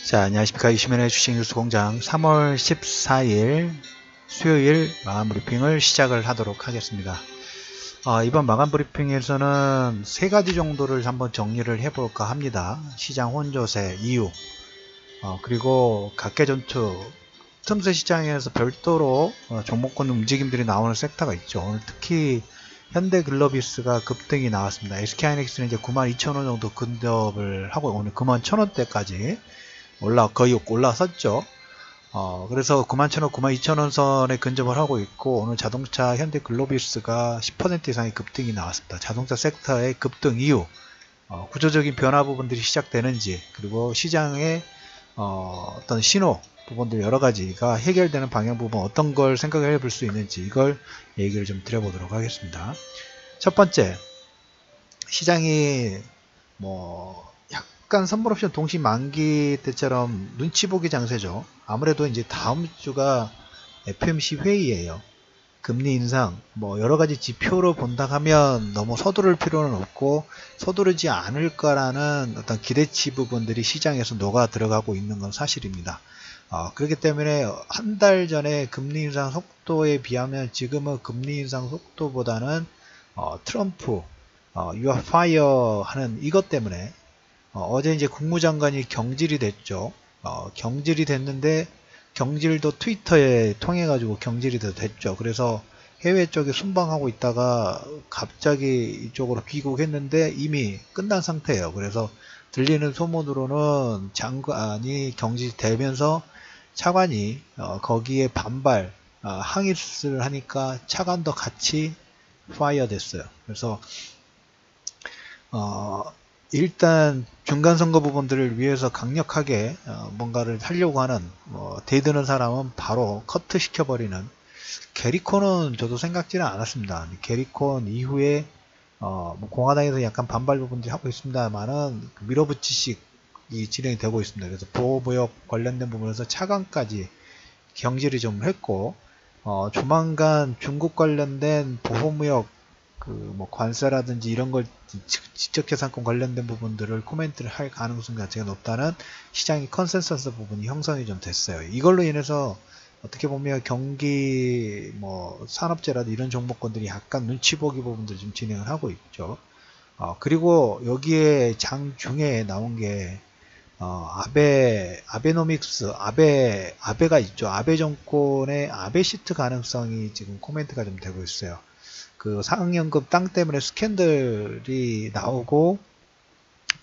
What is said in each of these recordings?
자, 안녕하십니까. 이시면의 주식뉴스공장 3월 14일 수요일 마감 브리핑을 시작을 하도록 하겠습니다. 이번 마감 브리핑에서는 세 가지 정도를 한번 정리를 해볼까 합니다. 시장 혼조세 이유, 그리고 각계전투, 틈새 시장에서 별도로 종목권 움직임들이 나오는 섹터가 있죠. 오늘 특히 현대글로비스가 급등이 나왔습니다. SK하이닉스는 이제 92,000원 정도 근접을 하고 오늘 91,000원대까지 거의 올라섰죠. 그래서 91,000원, 92,000원 선에 근접을 하고 있고, 오늘 자동차 현대글로비스가 10% 이상의 급등이 나왔습니다. 자동차 섹터의 급등 이유, 구조적인 변화 부분들이 시작되는지, 그리고 시장의 어떤 신호 부분들 여러 가지가 해결되는 방향 부분 어떤 걸 생각을 해볼 수 있는지 이걸 얘기를 좀 드려보도록 하겠습니다. 첫 번째, 시장이 약간 선물옵션 동시 만기 때처럼 눈치 보기 장세죠. 아무래도 이제 다음 주가 FOMC 회의예요. 금리 인상 여러 가지 지표로 본다 하면 너무 서두를 필요는 없고 서두르지 않을 거라는 어떤 기대치 부분들이 시장에서 녹아 들어가고 있는 건 사실입니다. 그렇기 때문에 한 달 전에 금리 인상 속도에 비하면 지금은 금리 인상 속도보다는 트럼프 You are fire 하는 이것 때문에 어제 이제 국무장관이 경질이 됐죠. 경질이 됐는데 경질도 트위터에 통해 가지고 경질이 됐죠. 그래서 해외 쪽에 순방하고 있다가 갑자기 이쪽으로 귀국했는데 이미 끝난 상태예요. 그래서 들리는 소문으로는 장관이 경질되면서 차관이 거기에 반발 항의를 하니까 차관도 같이 파이어 됐어요. 그래서 일단 중간선거 부분들을 위해서 강력하게 뭔가를 하려고 하는 대드는 사람은 바로 커트 시켜버리는 게리콘은 저도 생각지는 않았습니다. 게리콘 이후에 공화당에서 약간 반발 부분들이 하고 있습니다만은 밀어붙이식이 진행이 되고 있습니다. 그래서 보호무역 관련된 부분에서 차관까지 경질이 좀 했고 조만간 중국 관련된 보호무역 관세라든지 이런 걸 지적재산권 관련된 부분들을 코멘트를 할 가능성 자체가 높다는 시장의 컨센서스 부분이 형성이 좀 됐어요. 이걸로 인해서 어떻게 보면 경기 산업재라든지 이런 종목권들이 약간 눈치 보기 부분들을 좀 진행을 하고 있죠. 그리고 여기에 장중에 나온 게 아베노믹스, 아베가 있죠. 아베 정권의 아베 시트 가능성이 지금 코멘트가 좀 되고 있어요. 그 사학연금 땅 때문에 스캔들이 나오고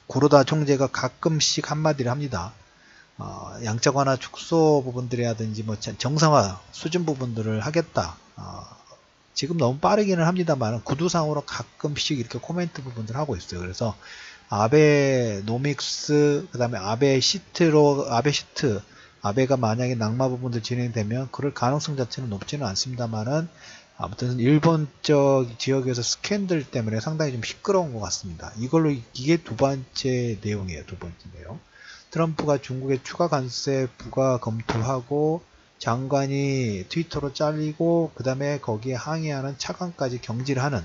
구로다 총재가 가끔씩 한마디를 합니다. 양적 완화 축소 부분들이라든지 정상화 수준 부분들을 하겠다. 지금 너무 빠르기는 합니다만 구두상으로 가끔씩 이렇게 코멘트 부분들을 하고 있어요. 그래서 아베노믹스 그다음에 아베 시트 아베가 만약에 낙마 부분들 진행되면 그럴 가능성 자체는 높지는 않습니다만은 아무튼 일본 쪽 지역에서 스캔들 때문에 상당히 좀 시끄러운 것 같습니다. 이게 두 번째 내용이에요. 두 번째 내용. 트럼프가 중국의 추가 관세 부과 검토하고 장관이 트위터로 잘리고 그 다음에 거기에 항의하는 차관까지 경질하는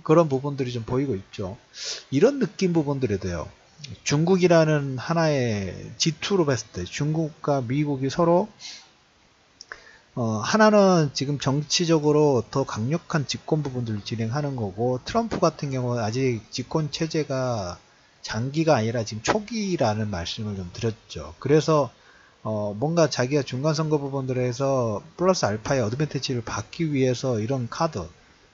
그런 부분들이 좀 보이고 있죠. 이런 느낌 부분들에도요. 중국이라는 하나의 G2로 봤을 때 중국과 미국이 서로 하나는 지금 정치적으로 더 강력한 집권 부분들을 진행하는 거고 트럼프 같은 경우는 아직 집권 체제가 장기가 아니라 지금 초기라는 말씀을 좀 드렸죠. 그래서 뭔가 자기가 중간선거 부분들에서 플러스 알파의 어드밴티지를 받기 위해서 이런 카드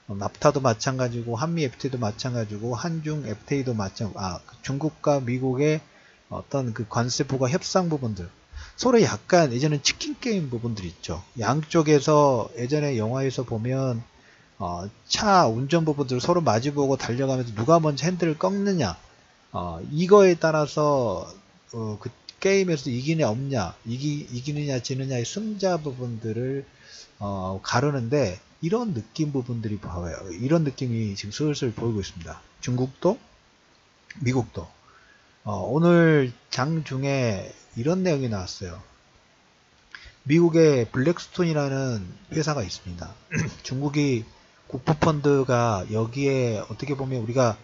납타도 마찬가지고 한미 FTA도 마찬가지고 한중 FTA도 마찬가지고 중국과 미국의 어떤 그 관세 부과 협상 부분들 서로 약간 예전에 치킨 게임 부분들이 있죠. 양쪽에서 예전에 영화에서 보면 차 운전 부분들을 서로 마주보고 달려가면서 누가 먼저 핸들을 꺾느냐 이거에 따라서 그 게임에서 이기냐 없냐 이기느냐 지느냐의 승자 부분들을 가르는데 이런 느낌 부분들이 보여요. 이런 느낌이 지금 슬슬 보이고 있습니다. 중국도 미국도 오늘 장중에 이런 내용이 나왔어요. 미국의 블랙스톤이라는 회사가 있습니다. 중국이 국부펀드가 여기에 어떻게 보면 우리가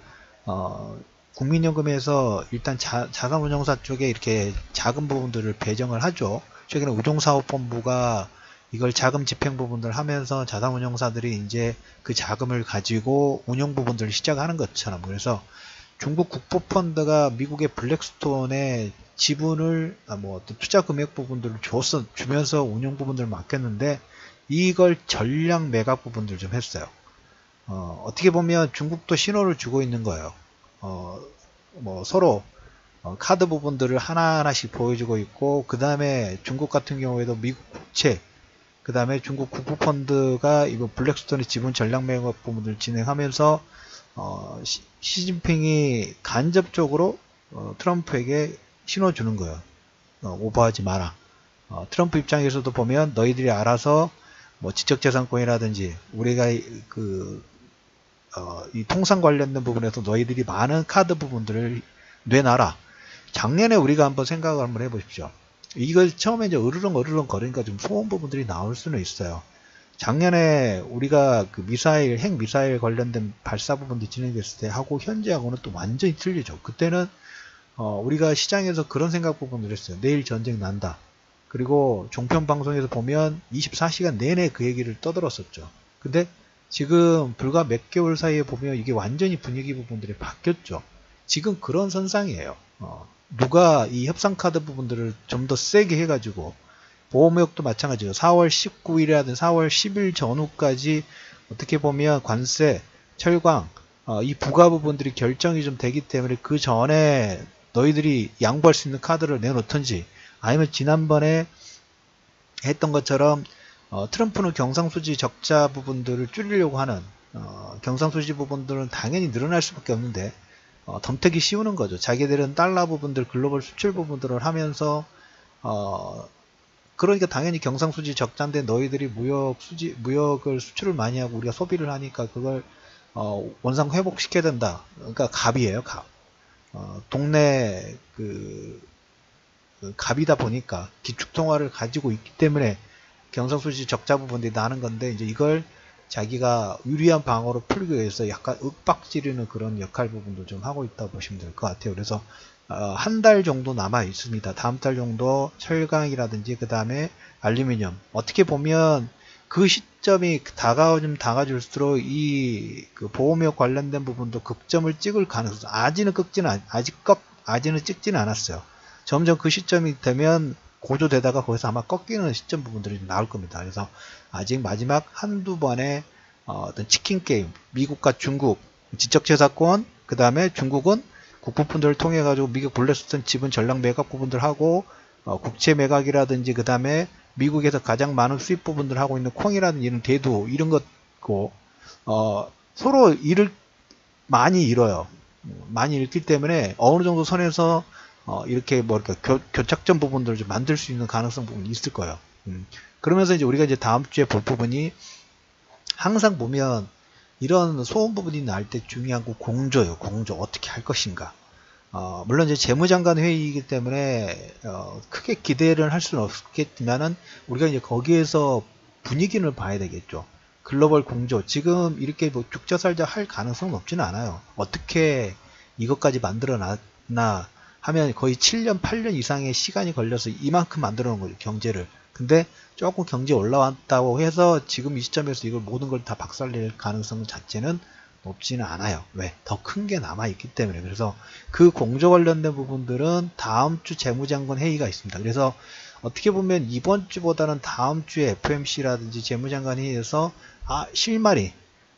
국민연금에서 일단 자산운용사 쪽에 이렇게 작은 부분들을 배정을 하죠. 최근에 우종사업본부가 이걸 자금 집행 부분들을 하면서 자산운용사들이 이제 그 자금을 가지고 운용 부분들을 시작하는 것처럼, 그래서 중국 국부펀드가 미국의 블랙스톤에 지분을 뭐 어떤 투자 금액 부분들을 주면서 운용 부분들을 맡겼는데, 이걸 전량 매각 부분들 좀 했어요. 어떻게 보면 중국도 신호를 주고 있는 거예요. 뭐 서로 카드 부분들을 하나하나씩 보여주고 있고, 그 다음에 중국 같은 경우에도 미국 국채, 그 다음에 중국 국부펀드가 이번 블랙스톤의 지분 전량 매각 부분들을 진행하면서 시진핑이 간접적으로 트럼프에게 신호 주는 거예요. 오버하지 마라. 트럼프 입장에서도 보면 너희들이 알아서 뭐 지적재산권이라든지 우리가 이 통상 관련된 부분에서 너희들이 많은 카드 부분들을 내놔라. 작년에 우리가 한번 생각을 한번 해보십시오. 이걸 처음에 이제 으르렁 거리니까 좀 소음 부분들이 나올 수는 있어요. 작년에 우리가 그 핵 미사일 관련된 발사 부분도 진행됐을 때 하고 현재하고는 또 완전히 틀리죠. 그때는 우리가 시장에서 그런 생각 부분을 했어요. 내일 전쟁 난다. 그리고 종편 방송에서 보면 24시간 내내 그 얘기를 떠들었었죠. 근데 지금 불과 몇 개월 사이에 보면 이게 완전히 분위기 부분들이 바뀌었죠. 지금 그런 선상이에요. 누가 이 협상카드 부분들을 좀 더 세게 해가지고, 보험무역도 마찬가지죠. 4월 19일이라든 4월 10일 전후까지 어떻게 보면 관세, 철강, 이 부가 부분들이 결정이 좀 되기 때문에 그 전에 너희들이 양보할 수 있는 카드를 내놓든지, 아니면 지난번에 했던 것처럼 트럼프는 경상수지 적자 부분들을 줄이려고 하는 경상수지 부분들은 당연히 늘어날 수밖에 없는데 덤태기 씌우는 거죠. 자기들은 달러 부분들, 글로벌 수출 부분들을 하면서 그러니까 당연히 경상수지 적자인데 너희들이 무역을 수출을 많이 하고 우리가 소비를 하니까 그걸 원상 회복시켜야 된다. 그러니까 갑이에요, 갑. 동네 갑이다 보니까 기축통화를 가지고 있기 때문에 경상수지 적자 부분들이 나는 건데, 이제 이걸 자기가 유리한 방어로 풀기 위해서 약간 윽박지르는 그런 역할 부분도 좀 하고 있다고 보시면 될 것 같아요. 그래서 한 달 정도 남아 있습니다. 다음 달 정도 철강이라든지 그 다음에 알루미늄, 어떻게 보면 그 시점이 다가줄수록 이 보험력 관련된 부분도 극점을 찍을 가능성, 아직은 찍지는 않았어요. 점점 그 시점이 되면 고조되다가 거기서 아마 꺾이는 시점 부분들이 나올 겁니다. 그래서 아직 마지막 한두 번의 어떤 치킨 게임, 미국과 중국 지적재산권, 그 다음에 중국은 국부펀드를 통해 가지고 미국 블랙스톤 지분 전량 매각 부분들 하고 국채 매각이라든지 그 다음에 미국에서 가장 많은 수입 부분들 하고 있는 콩이라든지 이런 대두 이런 것고 서로 많이 잃어요. 많이 잃기 때문에 어느 정도 선에서 이렇게 교착점 부분들을 좀 만들 수 있는 가능성 부분이 있을 거예요. 그러면서 이제 우리가 이제 다음 주에 볼 부분이, 항상 보면 이런 소음 부분이 날 때 중요한 거 공조예요. 공조 어떻게 할 것인가. 물론 이제 재무장관 회의이기 때문에 크게 기대를 할 수는 없겠지만은 우리가 이제 거기에서 분위기를 봐야 되겠죠. 글로벌 공조 지금 이렇게 뭐 죽자 살자 할 가능성은 없지는 않아요. 어떻게 이것까지 만들어 놨나 하면 거의 7년 8년 이상의 시간이 걸려서 이만큼 만들어 놓은 거죠, 경제를. 근데 조금 경제 올라왔다고 해서 지금 이 시점에서 이걸 모든 걸 다 박살낼 가능성 자체는 높지는 않아요. 왜? 더 큰 게 남아있기 때문에. 그래서 그 공조 관련된 부분들은 다음 주 재무장관 회의가 있습니다. 그래서 어떻게 보면 이번 주보다는 다음 주에 FOMC라든지 재무장관 회의에서 실마리,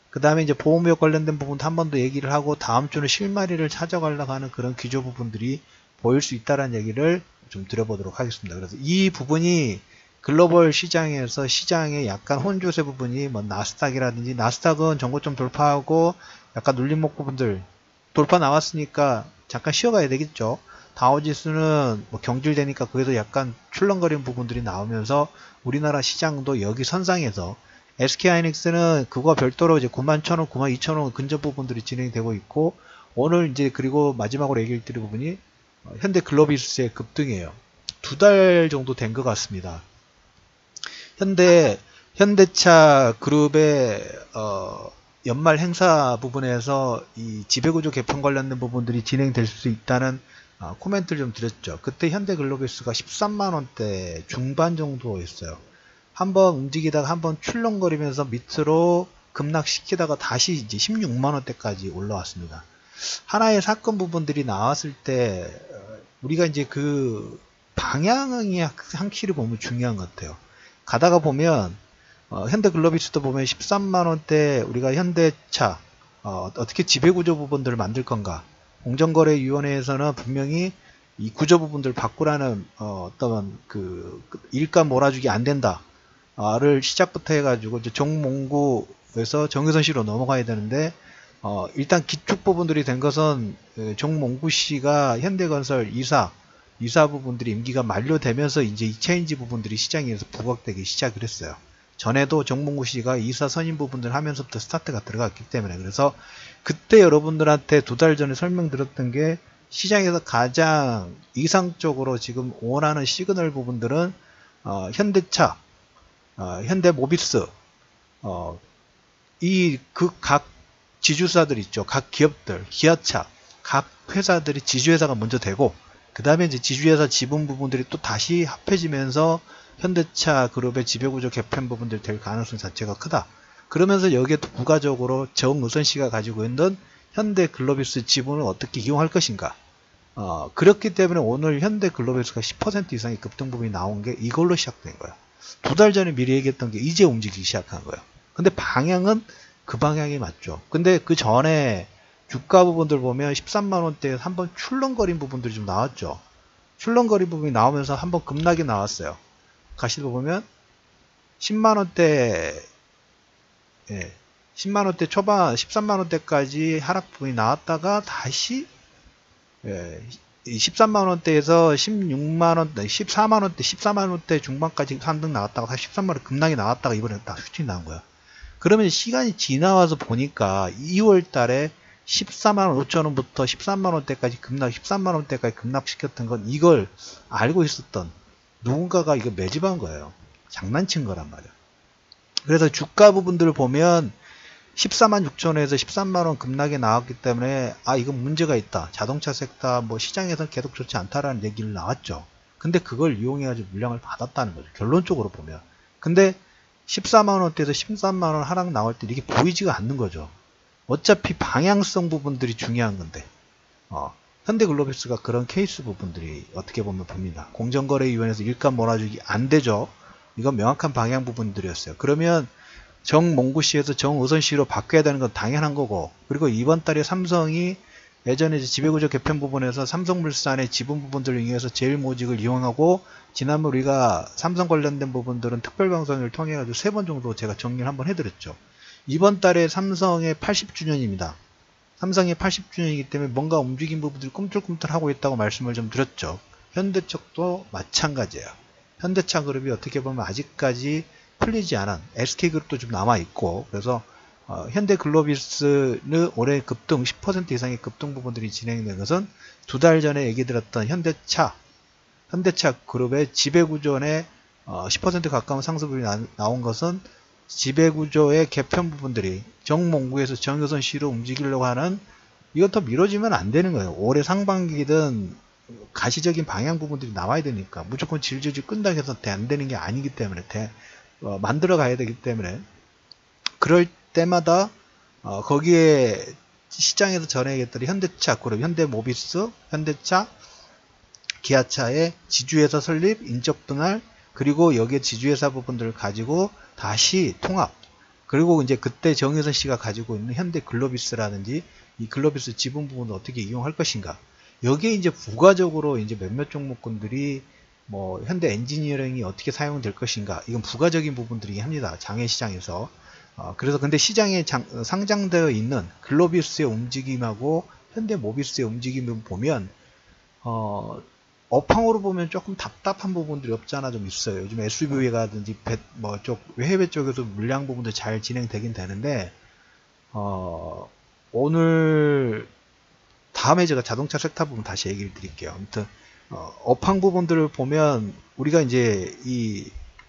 그 다음에 이제 보험무역 관련된 부분도 한 번 더 얘기를 하고, 다음 주는 실마리를 찾아가려고 하는 그런 기조 부분들이 보일 수 있다는 얘기를 좀 드려보도록 하겠습니다. 그래서 이 부분이 글로벌 시장에서 시장의 약간 혼조세 부분이 뭐 나스닥이라든지, 나스닥은 전고점 돌파하고 약간 눌림목 부분들 돌파 나왔으니까 잠깐 쉬어가야 되겠죠. 다우지수는 뭐 경질되니까 거기서 약간 출렁거리는 부분들이 나오면서 우리나라 시장도 여기 선상에서, SK하이닉스는 그거와 별도로 이제 91,000원, 92,000원 근접 부분들이 진행이 되고 있고, 오늘 이제 그리고 마지막으로 얘기를 드릴 부분이 현대글로비스의 급등이에요. 2달 정도 된 것 같습니다. 현대차 그룹의 연말 행사 부분에서 이 지배구조 개편 관련된 부분들이 진행될 수 있다는 코멘트를 좀 드렸죠. 그때 현대글로비스가 13만원대 중반 정도였어요. 한번 움직이다가 한번 출렁거리면서 밑으로 급락시키다가 다시 이제 16만원대까지 올라왔습니다. 하나의 사건 부분들이 나왔을 때 우리가 이제 그 방향이 한 키를 보면 중요한 것 같아요. 가다가 보면 현대글로비스도 보면 13만원대 우리가 현대차 어떻게 지배구조 부분들을 만들 건가, 공정거래위원회에서는 분명히 이 구조 부분들을 바꾸라는 어떤 그 일감 몰아주기 안 된다를 시작부터 해가지고 이제 종몽구에서 정의선 씨로 넘어가야 되는데 일단 기축 부분들이 된 것은 종몽구 씨가 현대건설 이사 부분들이 임기가 만료되면서 이제 이 체인지 부분들이 시장에서 부각되기 시작을 했어요. 전에도 정몽구 씨가 이사 선임 부분들 하면서부터 스타트가 들어갔기 때문에, 그래서 그때 여러분들한테 2달 전에 설명드렸던 게 시장에서 가장 이상적으로 지금 원하는 시그널 부분들은 현대차, 현대모비스, 이 그 각 지주사들 있죠. 각 기업들, 기아차, 각 회사들이 지주회사가 먼저 되고, 그 다음에 이제 지주회사 지분 부분들이 또 다시 합해지면서 현대차 그룹의 지배구조 개편 부분들이 될 가능성 자체가 크다. 그러면서 여기에 또 부가적으로 정의선 씨가 가지고 있는 현대글로비스 지분을 어떻게 이용할 것인가. 그렇기 때문에 오늘 현대글로비스가 10% 이상의 급등 부분이 나온 게 이걸로 시작된 거예요. 2달 전에 미리 얘기했던 게 이제 움직이기 시작한 거예요. 근데 방향은 그 방향이 맞죠. 근데 그 전에 주가 부분들 보면 13만원대에서 한번 출렁거린 부분들이 좀 나왔죠. 출렁거린 부분이 나오면서 한번 급락이 나왔어요. 가시도 보면 10만원대, 10만원대 초반, 13만원대까지 하락 부분이 나왔다가 다시 13만원대에서 16만원대, 14만원대, 14만원대 중반까지 상승 나왔다가 다시 13만원 급락이 나왔다가 이번에 딱 슈팅 나온 거야. 그러면 시간이 지나와서 보니까 2월 달에 14만 5천원부터 13만원대까지 급락, 13만원대까지 급락시켰던 건 이걸 알고 있었던 누군가가 이거 매집한 거예요. 장난친 거란 말이야. 그래서 주가 부분들을 보면 14만 6천원에서 13만원 급락이 나왔기 때문에 이건 문제가 있다. 자동차 섹터 뭐 시장에서는 계속 좋지 않다라는 얘기를 나왔죠. 근데 그걸 이용해가지고 물량을 받았다는 거죠. 결론적으로 보면. 근데 14만원대에서 13만원 하락 나올 때 이게 보이지가 않는 거죠. 어차피 방향성 부분들이 중요한 건데 현대글로비스가 그런 케이스 부분들이 어떻게 보면 봅니다. 공정거래위원회에서 일감 몰아주기 안 되죠. 이건 명확한 방향 부분들이었어요. 그러면 정몽구 씨에서 정의선 씨로 바뀌어야 되는 건 당연한 거고, 그리고 이번 달에 삼성이 예전에 지배구조 개편 부분에서 삼성물산의 지분 부분들을 이용해서 제일모직을 이용하고, 지난번 우리가 삼성 관련된 부분들은 특별방송을 통해 가지고 3번 정도 제가 정리를 한번 해드렸죠. 이번 달에 삼성의 80주년입니다. 삼성의 80주년이기 때문에 뭔가 움직인 부분들이 꿈틀꿈틀하고 있다고 말씀을 좀 드렸죠. 현대쪽도 마찬가지예요. 현대차 그룹이 어떻게 보면 아직까지 풀리지 않은 SK그룹도 좀 남아있고, 그래서 현대글로비스는 올해 급등 10% 이상의 급등 부분들이 진행된 것은 2달 전에 얘기 드렸던 현대차 그룹의 지배구조에 10% 가까운 상승분이 나온 것은 지배구조의 개편 부분들이 정몽구에서 정의선 씨로 움직이려고 하는, 이건 더 미뤄지면 안 되는 거예요. 올해 상반기든 가시적인 방향 부분들이 나와야 되니까 무조건 질질 끈다고 해서 안 되는 게 아니기 때문에 만들어 가야 되기 때문에, 그럴 때마다 거기에 시장에서 전에 얘기했던 현대차 그룹, 현대모비스, 현대차, 기아차의 지주회사 설립, 인적 분할, 그리고 여기에 지주회사 부분들을 가지고 다시 통합, 그리고 이제 그때 정의선 씨가 가지고 있는 현대글로비스라든지 이 글로비스 지분 부분을 어떻게 이용할 것인가, 여기에 이제 부가적으로 이제 몇몇 종목군들이 뭐 현대 엔지니어링이 어떻게 사용될 것인가, 이건 부가적인 부분들이 합니다. 장외시장에서. 그래서 근데 시장에 상장되어 있는 글로비스의 움직임하고 현대모비스의 움직임을 보면 업황으로 보면 조금 답답한 부분들이 없잖아 좀 있어요. 요즘 SUV라든지 해외 쪽에서 물량 부분도 잘 진행되긴 되는데, 오늘 다음에 제가 자동차 섹터 부분 다시 얘기를 드릴게요. 아무튼 업황 부분들을 보면 우리가 이제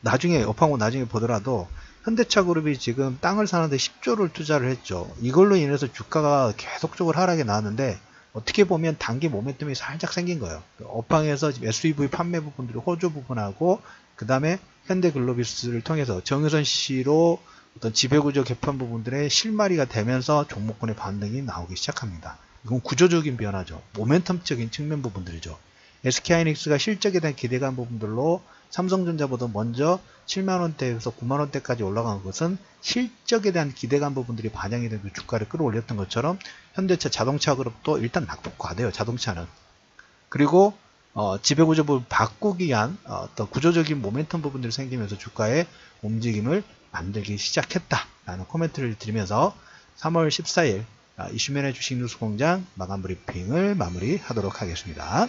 나중에 업황은 나중에 보더라도 현대차 그룹이 지금 땅을 사는데 10조를 투자를 했죠. 이걸로 인해서 주가가 계속적으로 하락이 나왔는데 어떻게 보면 단기 모멘텀이 살짝 생긴 거예요. 업황에서 SUV 판매 부분들이 호조 부분하고 그 다음에 현대글로비스를 통해서 정유선 씨로 어떤 지배구조 개편 부분들의 실마리가 되면서 종목군의 반등이 나오기 시작합니다. 이건 구조적인 변화죠. 모멘텀적인 측면 부분들이죠. SK하이닉스가 실적에 대한 기대감 부분들로 삼성전자보다 먼저 7만원대에서 9만원대까지 올라간 것은 실적에 대한 기대감 부분들이 반영이 되고 주가를 끌어올렸던 것처럼 현대차 자동차 그룹도 일단 낙폭과돼요. 자동차는. 그리고 지배구조 부분 바꾸기 위한 어떤 구조적인 모멘텀 부분들이 생기면서 주가의 움직임을 만들기 시작했다라는 코멘트를 드리면서 3월 14일 이슈맨의 주식 뉴스 공장 마감 브리핑을 마무리하도록 하겠습니다.